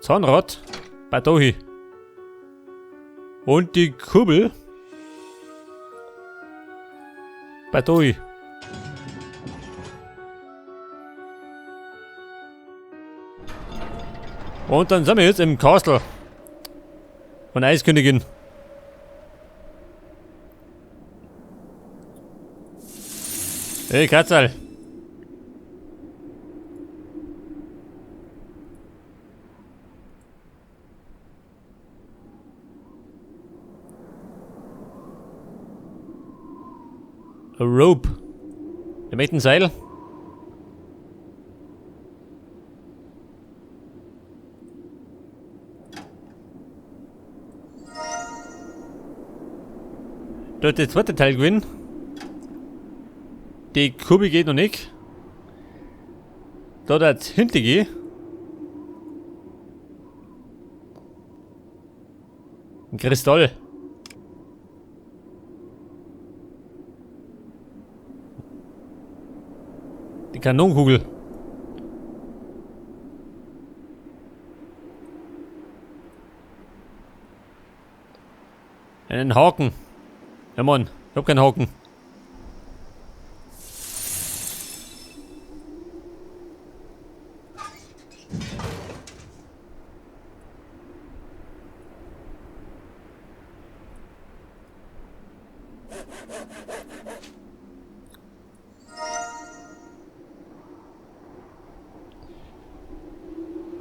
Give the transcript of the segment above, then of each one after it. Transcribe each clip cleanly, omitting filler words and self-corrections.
Zahnrad. Badahi. Und die Kurbel. Badahi. Und dann sind wir jetzt im Castle. Von Eiskönigin. Hey Katzal. A rope. Der möchte ein Seil. Da hat der zweite Teil gewinnen. Die Kurbel geht noch nicht. Da hat hinten gehen. Ein Kristall. Die Kanonenkugel. Einen Haken. Ja Mann, ich hab keinen Haken.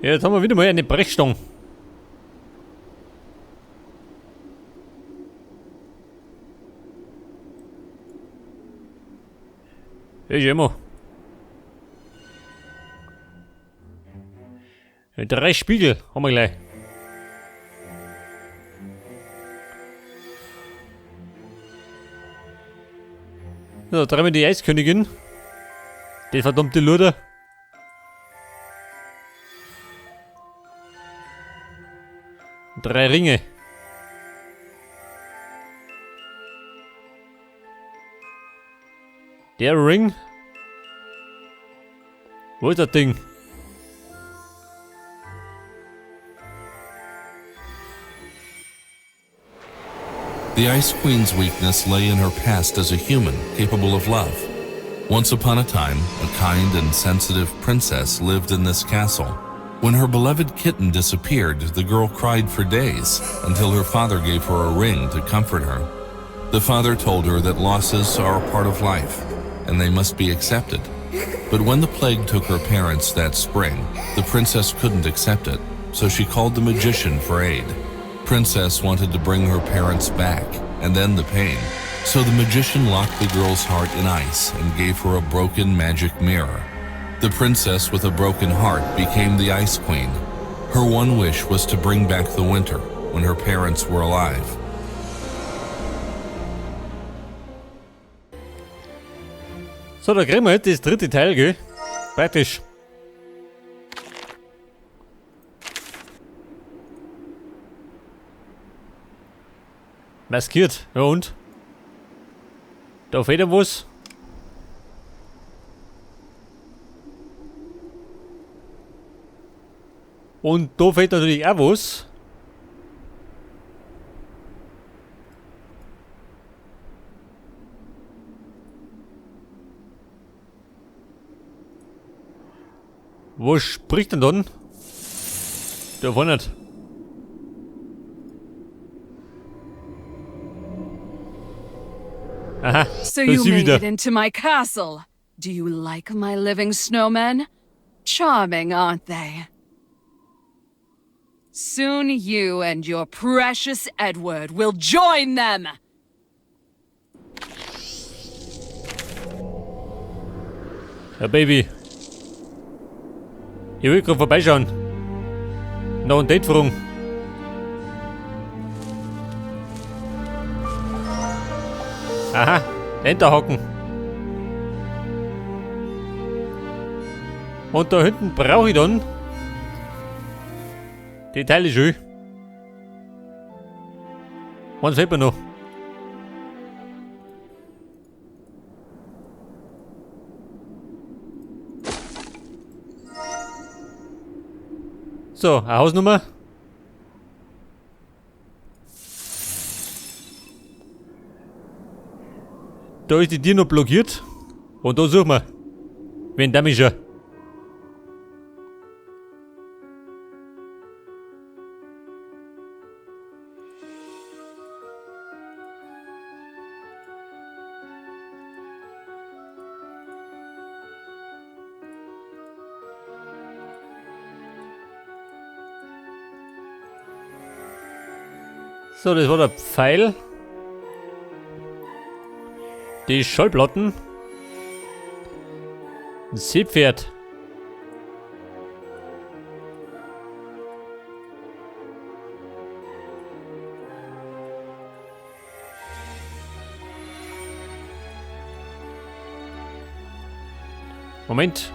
Ja, jetzt haben wir wieder mal eine Brechstange. Ist immer. 3 Spiegel haben wir gleich. So, dreimal die Eiskönigin. Die verdammte Luder. Drei Ringe. Der Ring. Wo ist das Ding? The Ice Queen's weakness lay in her past as a human capable of love. Once upon a time, a kind and sensitive princess lived in this castle. When her beloved kitten disappeared, the girl cried for days until her father gave her a ring to comfort her. The father told her that losses are a part of life and they must be accepted. But when the plague took her parents that spring, the princess couldn't accept it, so she called the magician for aid. Princess wanted to bring her parents back and end the pain, so the magician locked the girl's heart in ice and gave her a broken magic mirror. The princess with a broken heart became the Ice Queen. Her one wish was to bring back the winter when her parents were alive. So, da kriegen wir jetzt das dritte Teil, gell? Praktisch. Maskiert, ja und? Da fehlt ja was. Und da fehlt natürlich auch was. Wo spricht denn dann? Der war nicht. Aha, So da ist you sie made wieder. it into my castle. Do you like my living snowmen? Charming, aren't they? Soon you and your precious Edward will join them! Ja, Baby. Ich will gerade vorbeischauen. Noch ein Date fragen. Aha, Enterhaken. Und da hinten brauche ich dann die Teile schön. Was fehlt mir noch? So, eine Hausnummer. Da ist die Tür noch blockiert. Und da suchen wir. Wen da schon. So, das war der Pfeil. Die Schallplatten. Ein Seepferd. Moment.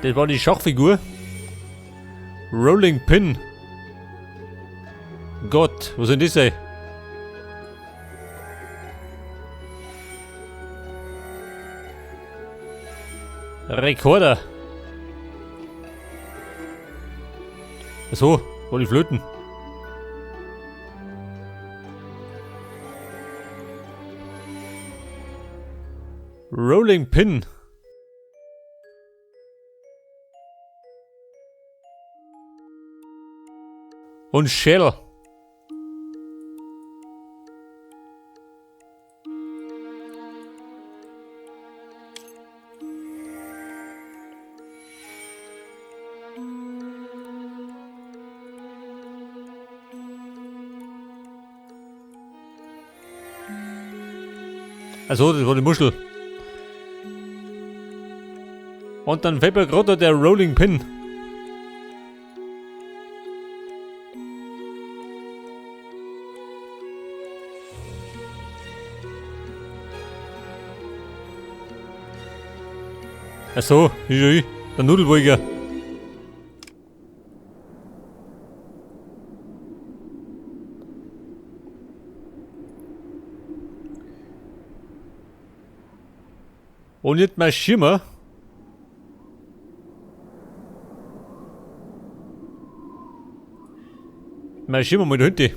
Das war die Schachfigur. Rolling Pin. Gott, was sind das ey? Rekorder. Achso, war die Flöten. Rolling Pin. Und Shell. Also, das war die Muschel. Und dann fällt mir gerade der Rolling Pin. Achso, ist der Nudelwolger. Und jetzt mal Schimmer. Mal Schimmer mit der Hunde.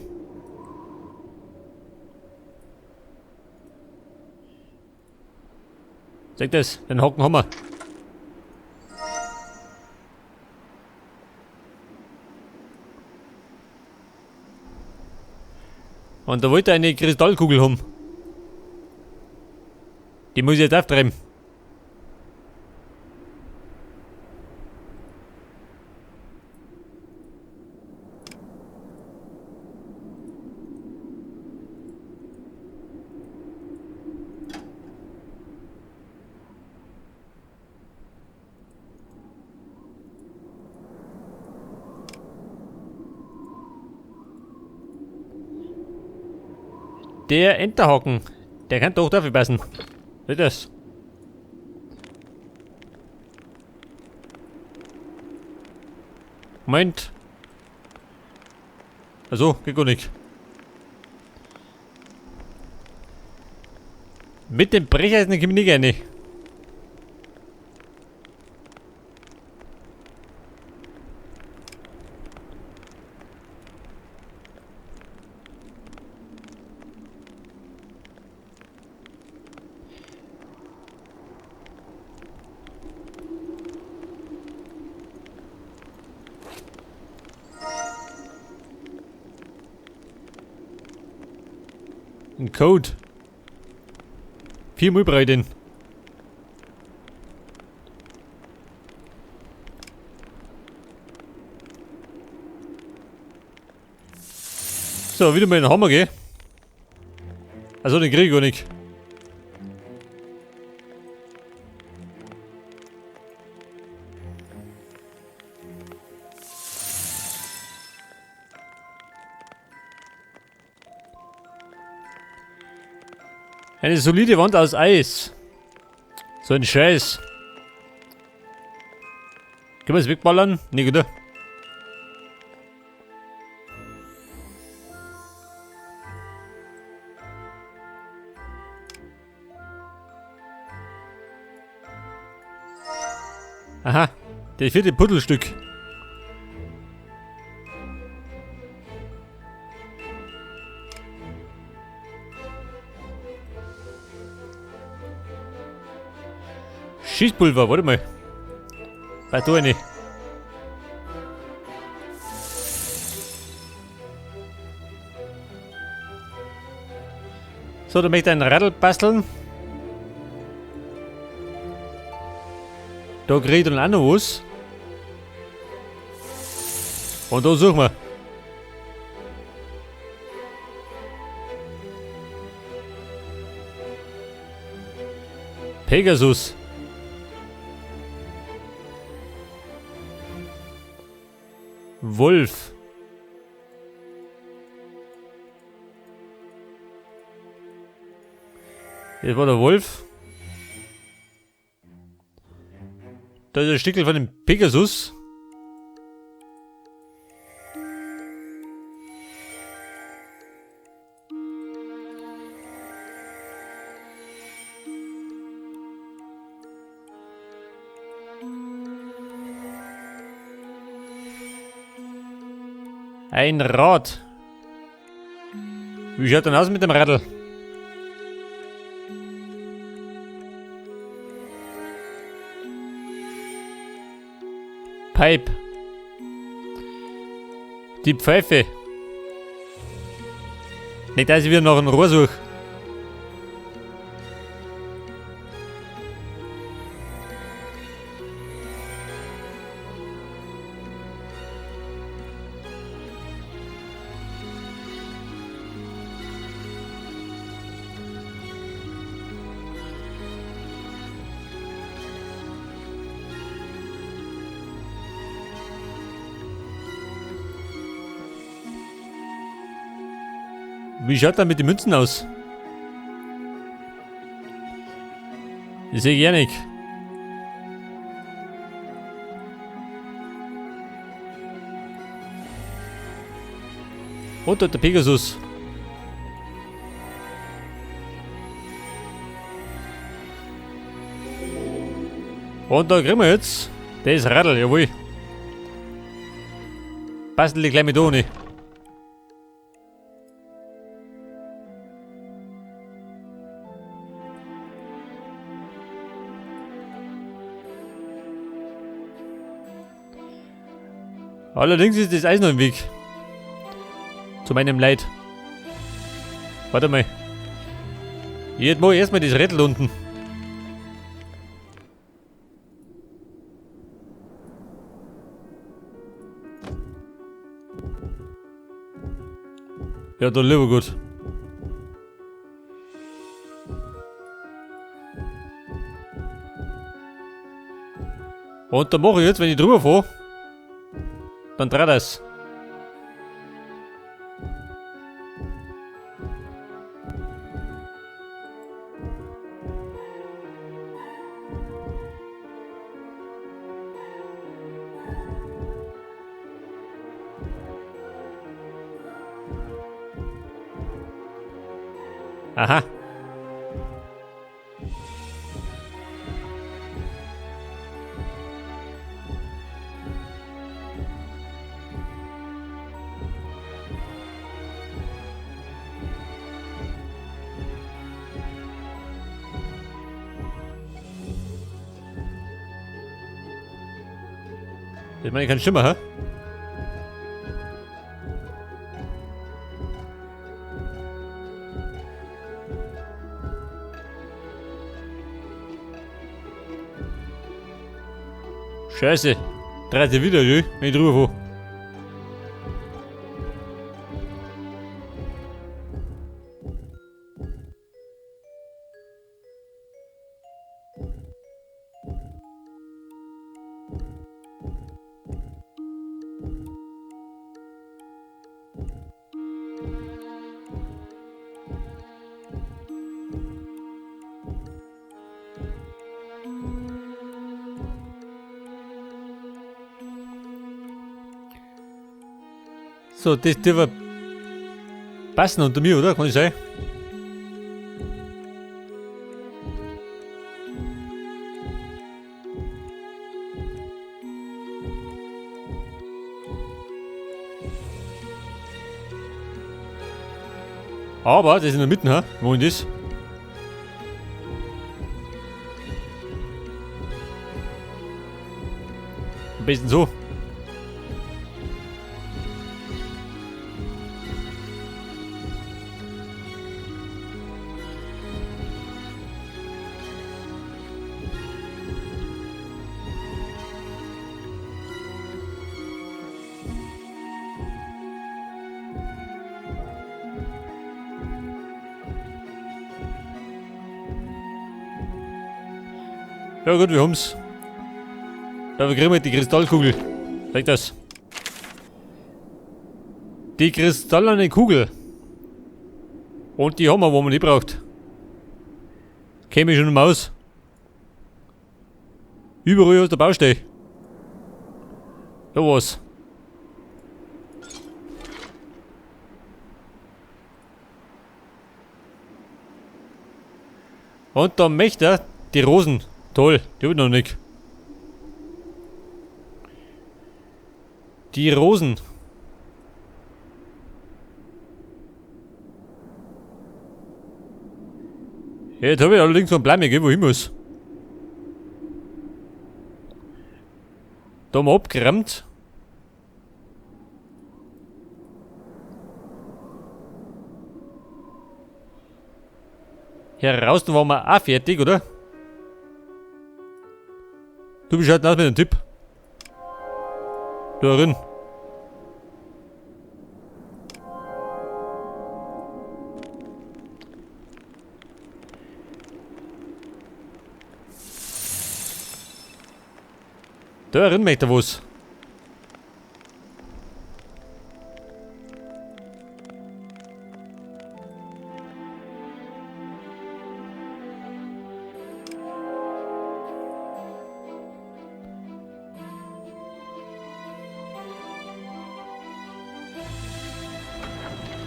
Sag das, den Haken haben wir. Und da wollte er eine Kristallkugel haben. Die muss ich jetzt auftreiben. Der Enterhaken, der kann doch dafür passen. Nicht das. Moment. Also, geht gar nicht. Mit dem Brecheisen komme ich nicht gerne. Ein Code. 4 Mal breiten. So, wieder mal in den Hammer gehen. Also den krieg ich gar nicht. Eine solide Wand aus Eis. So ein Scheiß. Können wir es wegballern? Nicht, oder? Aha, das vierte Puzzlestück. Schießpulver, warte mal. Was tue ich nicht? So, da möchte ich ein Radl basteln. Da kriege ich dann auch noch was. Und da suchen wir. Pegasus. Wolf. Das war der Wolf. Da ist ein Stückel von dem Pegasus. Ein Rad. Wie schaut denn aus mit dem Radl? Pipe. Die Pfeife. Nicht, dass ich wieder noch ein Rohr suche. Wie schaut da mit den Münzen aus? Ich sehe gar nicht. Und dort der Pegasus. Und da kriegen wir jetzt das Radl, jawohl. Bastel die gleich mit ohne. Allerdings ist das Eis noch im Weg. Zu meinem Leid. Warte mal. Jetzt mache ich erstmal das Rädel unten. Ja, dann lieber gut. Und dann mache ich jetzt, wenn ich drüber fahre, dann dreht es. Aha. Ich meine, ich kann Schimmer, hä? Scheiße. Dreht ihr wieder, wenn ich drüber fahre. So, das dürfte passen unter mir, oder? Kann ich sagen? Aber, das ist in der Mitte, ha? Wo ist das? Am besten so. Ja gut, wir haben's. Ja, wir kriegen wir die Kristallkugel. Zeig das. Die kristallene Kugel. Und die haben wir, wo man die braucht. Käme ich schon im Haus. Überall aus der Baustelle. Da was. Und da möchte er die Rosen. Toll, die hab ich noch nicht. Die Rosen. Ja, jetzt habe ich allerdings noch einen Plan, wo ich muss. Da haben wir abgerammt. Hier draußen waren wir auch fertig, oder? Du bist halt aus mit dem Tipp. Da drin. Da drin möchte er was.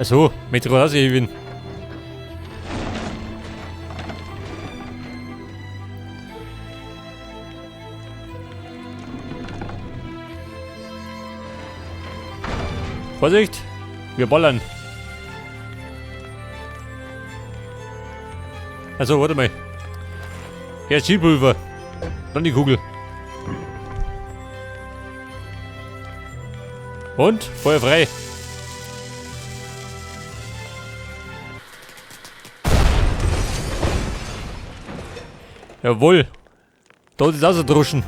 Achso, möchte ich rausheben. Vorsicht, wir ballern. Also, warte mal. Hier ist Schildpulver. Dann die Kugel. Und? Feuer frei. Jawohl. Da ist ausgedroschen.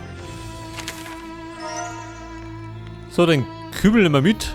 So, den Kübel nehmen wir mit.